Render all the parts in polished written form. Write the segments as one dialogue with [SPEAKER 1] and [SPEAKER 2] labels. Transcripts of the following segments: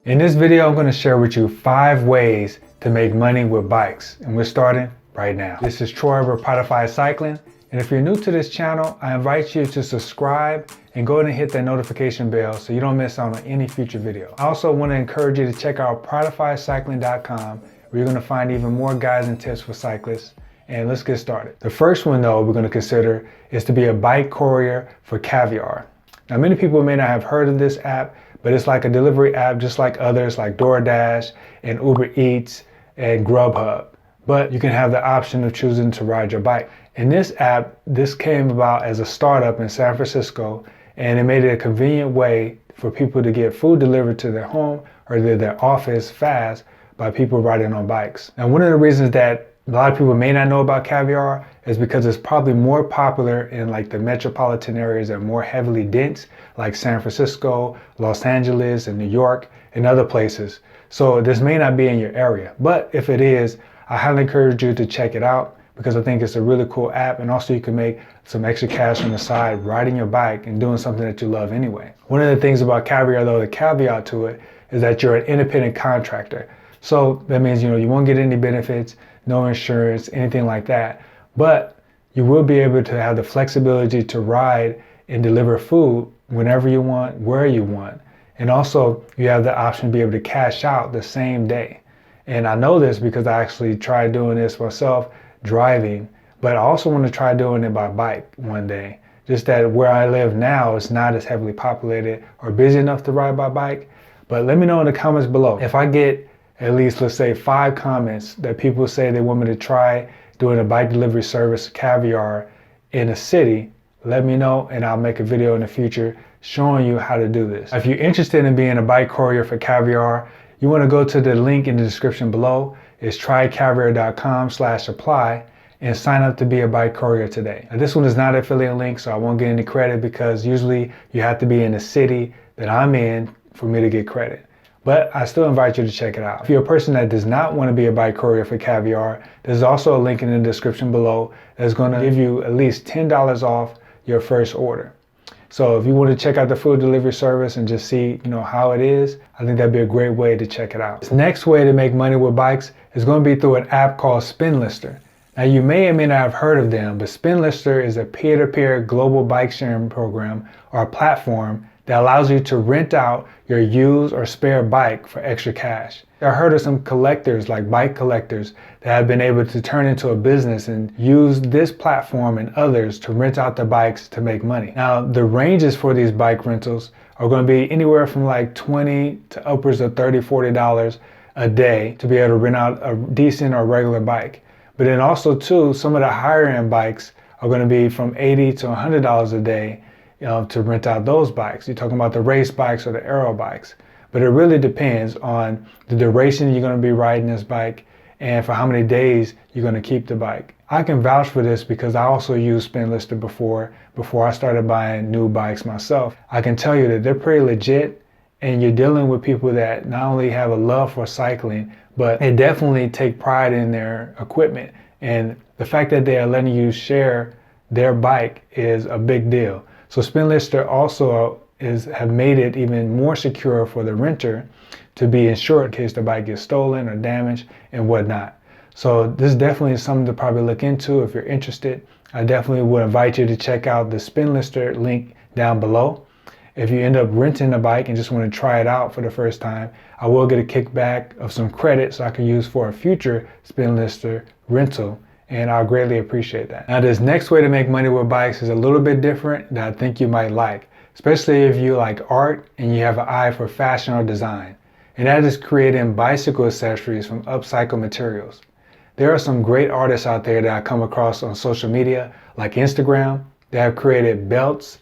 [SPEAKER 1] In this video, I'm going to share with you 5 ways to make money with bikes, and we're starting right now. This is Troy with Spotify Cycling, and if you're new to this channel, I invite you to subscribe and go ahead and hit that notification bell so you don't miss out on any future video. I also want to encourage you to check out spotifycycling.com, where you're going to find even more guides and tips for cyclists. And let's get started. The first one though we're going to consider is to be a bike courier for Caviar. Now many people may not have heard of this app, but it's like a delivery app just like others like DoorDash and Uber Eats and Grubhub. But you can have the option of choosing to ride your bike. In this app, this came about as a startup in San Francisco, and it made it a convenient way for people to get food delivered to their home or their office fast by people riding on bikes. Now one of the reasons that a lot of people may not know about Caviar is because it's probably more popular in like the metropolitan areas that are more heavily dense, like San Francisco, Los Angeles, and New York, and other places. So this may not be in your area, but if it is, I highly encourage you to check it out because I think it's a really cool app, and also you can make some extra cash on the side riding your bike and doing something that you love anyway. One of the things about Caviar though, the caveat to it, is that you're an independent contractor. So that means, you won't get any benefits, no insurance, anything like that. But you will be able to have the flexibility to ride and deliver food whenever you want, where you want. And also you have the option to be able to cash out the same day. And I know this because I actually tried doing this myself, driving, but I also want to try doing it by bike one day. Just that where I live now is not as heavily populated or busy enough to ride by bike. But let me know in the comments below. If I get at least, let's say 5 comments that people say they want me to try doing a bike delivery service, Caviar, in a city, let me know and I'll make a video in the future showing you how to do this. If you're interested in being a bike courier for Caviar, you want to go to the link in the description below. It's trycaviar.com/apply and sign up to be a bike courier today. Now, this one is not an affiliate link, so I won't get any credit because usually you have to be in the city that I'm in for me to get credit. But I still invite you to check it out. If you're a person that does not want to be a bike courier for Caviar, there's also a link in the description below that's going to give you at least $10 off your first order. So if you want to check out the food delivery service and just see, how it is, I think that'd be a great way to check it out. The next way to make money with bikes is going to be through an app called Spinlister. Now you may or may not have heard of them, but Spinlister is a peer-to-peer global bike sharing program or a platform that allows you to rent out your used or spare bike for extra cash. I heard of some collectors, like bike collectors, that have been able to turn into a business and use this platform and others to rent out their bikes to make money. Now, the ranges for these bike rentals are going to be anywhere from like $20 to upwards of $30, $40 a day to be able to rent out a decent or regular bike. But then also too, some of the higher end bikes are going to be from $80 to $100 a day to rent out those bikes. You're talking about the race bikes or the aero bikes. But it really depends on the duration you're going to be riding this bike and for how many days you're going to keep the bike. I can vouch for this because I also used Spinlister before I started buying new bikes myself. I can tell you that they're pretty legit, and you're dealing with people that not only have a love for cycling, but they definitely take pride in their equipment. And the fact that they are letting you share their bike is a big deal. So Spinlister also have made it even more secure for the renter to be insured in case the bike gets stolen or damaged and whatnot. So this definitely is something to probably look into if you're interested. I definitely would invite you to check out the Spinlister link down below. If you end up renting a bike and just want to try it out for the first time, I will get a kickback of some credit so I can use for a future Spinlister rental. And I'll greatly appreciate that. Now this next way to make money with bikes is a little bit different that I think you might like, especially if you like art and you have an eye for fashion or design. And that is creating bicycle accessories from upcycled materials. There are some great artists out there that I come across on social media, like Instagram, that have created belts,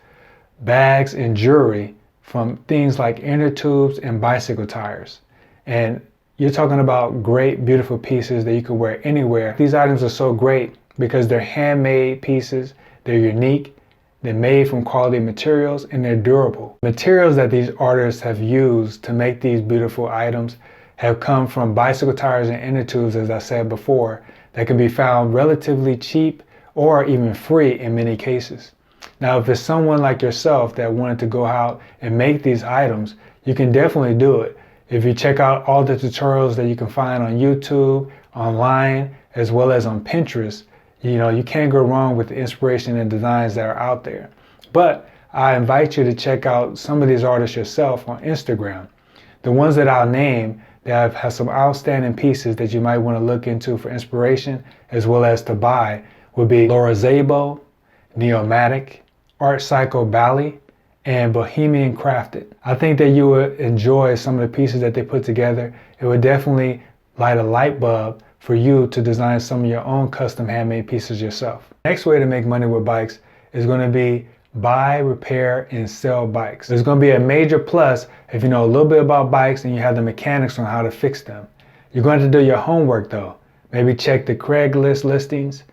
[SPEAKER 1] bags, and jewelry from things like inner tubes and bicycle tires. And you're talking about great, beautiful pieces that you can wear anywhere. These items are so great because they're handmade pieces, they're unique, they're made from quality materials, and they're durable. Materials that these artists have used to make these beautiful items have come from bicycle tires and inner tubes, as I said before, that can be found relatively cheap or even free in many cases. Now, if it's someone like yourself that wanted to go out and make these items, you can definitely do it. If you check out all the tutorials that you can find on YouTube, online, as well as on Pinterest, you can't go wrong with the inspiration and designs that are out there. But I invite you to check out some of these artists yourself on Instagram. The ones that I'll name that have some outstanding pieces that you might want to look into for inspiration as well as to buy would be Laura Szabo, Neomatic, Art Psycho Bally, and Bohemian Crafted. I think that you would enjoy some of the pieces that they put together. It would definitely light a light bulb for you to design some of your own custom handmade pieces yourself. Next way to make money with bikes is going to be buy, repair, and sell bikes. There's going to be a major plus if you know a little bit about bikes and you have the mechanics on how to fix them. You're going to do your homework though. Maybe check the Craigslist listings,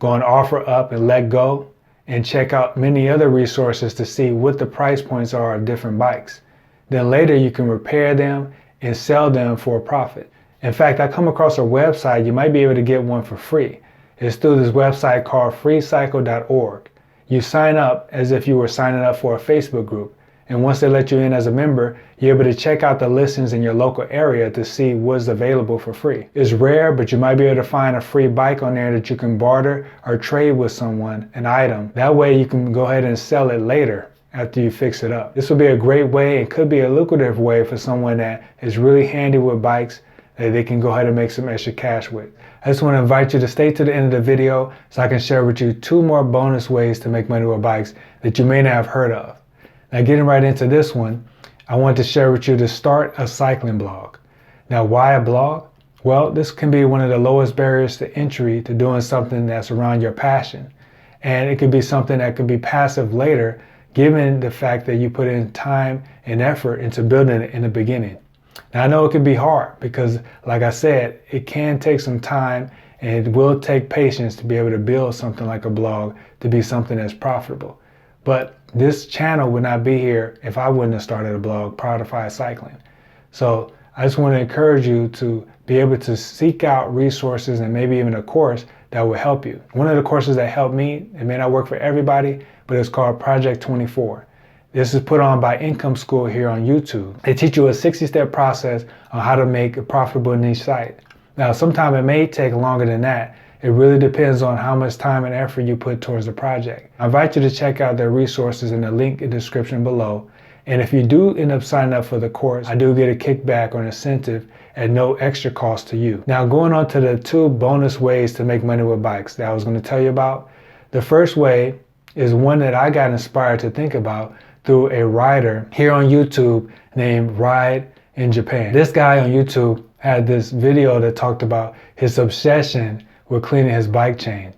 [SPEAKER 1] go on OfferUp and Let Go, and check out many other resources to see what the price points are of different bikes. Then later you can repair them and sell them for a profit. In fact, I come across a website, you might be able to get one for free. It's through this website called freecycle.org. You sign up as if you were signing up for a Facebook group. And once they let you in as a member, you're able to check out the listings in your local area to see what's available for free. It's rare, but you might be able to find a free bike on there that you can barter or trade with someone, an item. That way you can go ahead and sell it later after you fix it up. This will be a great way and could be a lucrative way for someone that is really handy with bikes that they can go ahead and make some extra cash with. I just want to invite you to stay to the end of the video so I can share with you 2 more bonus ways to make money with bikes that you may not have heard of. Now getting right into this one, I want to share with you to start a cycling blog. Now why a blog? Well, this can be one of the lowest barriers to entry to doing something that's around your passion. And it could be something that could be passive later, given the fact that you put in time and effort into building it in the beginning. Now I know it can be hard because, like I said, it can take some time and it will take patience to be able to build something like a blog to be something that's profitable. But this channel would not be here if I wouldn't have started a blog prior to Fire Cycling. So I just want to encourage you to be able to seek out resources and maybe even a course that will help you. One of the courses that helped me, it may not work for everybody, but it's called Project 24. This is put on by Income School here on YouTube. They teach you a 60-step process on how to make a profitable niche site. Now, sometimes it may take longer than that. It really depends on how much time and effort you put towards the project. I invite you to check out their resources in the link in the description below. And if you do end up signing up for the course, I do get a kickback or an incentive at no extra cost to you. Now, going on to the 2 bonus ways to make money with bikes that I was going to tell you about. The first way is one that I got inspired to think about through a rider here on YouTube named Ride in Japan. This guy on YouTube had this video that talked about his obsession with cleaning his bike chain.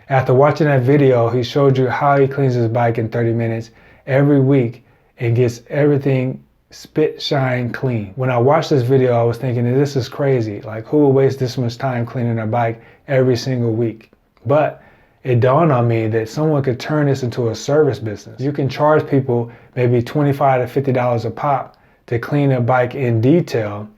[SPEAKER 1] After watching that video, he showed you how he cleans his bike in 30 minutes every week and gets everything spit shine clean. When I watched this video, I was thinking, this is crazy. Like, who would waste this much time cleaning their bike every single week? But it dawned on me that someone could turn this into a service business. You can charge people maybe $25 to $50 a pop to clean a bike in detail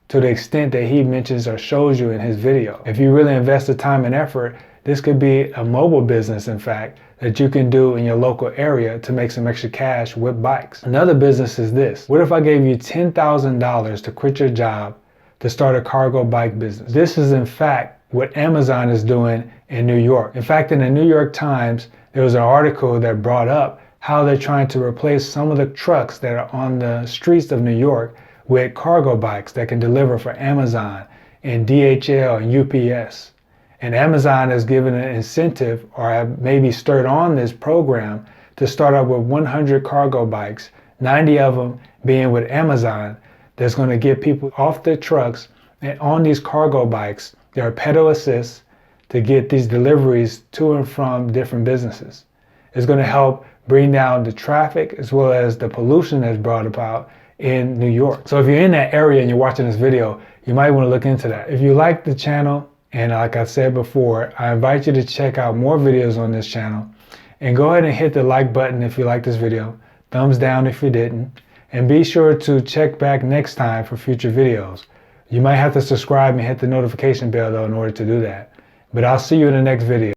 [SPEAKER 1] to the extent that he mentions or shows you in his video. If you really invest the time and effort, this could be a mobile business, in fact, that you can do in your local area to make some extra cash with bikes. Another business is this. What if I gave you $10,000 to quit your job to start a cargo bike business? This is in fact what Amazon is doing in New York. In fact, in the New York Times, there was an article that brought up how they're trying to replace some of the trucks that are on the streets of New York with cargo bikes that can deliver for Amazon and DHL and UPS. And Amazon has given an incentive or have maybe stirred on this program to start up with 100 cargo bikes, 90 of them being with Amazon, that's going to get people off their trucks and on these cargo bikes. There are pedal assists to get these deliveries to and from different businesses. It's going to help bring down the traffic as well as the pollution that's brought about in New York. So if you're in that area and you're watching this video, you might want to look into that. If you like the channel, and like I said before, I invite you to check out more videos on this channel and go ahead and hit the like button if you like this video, thumbs down if you didn't, and be sure to check back next time for future videos. You might have to subscribe and hit the notification bell though in order to do that. But I'll see you in the next video.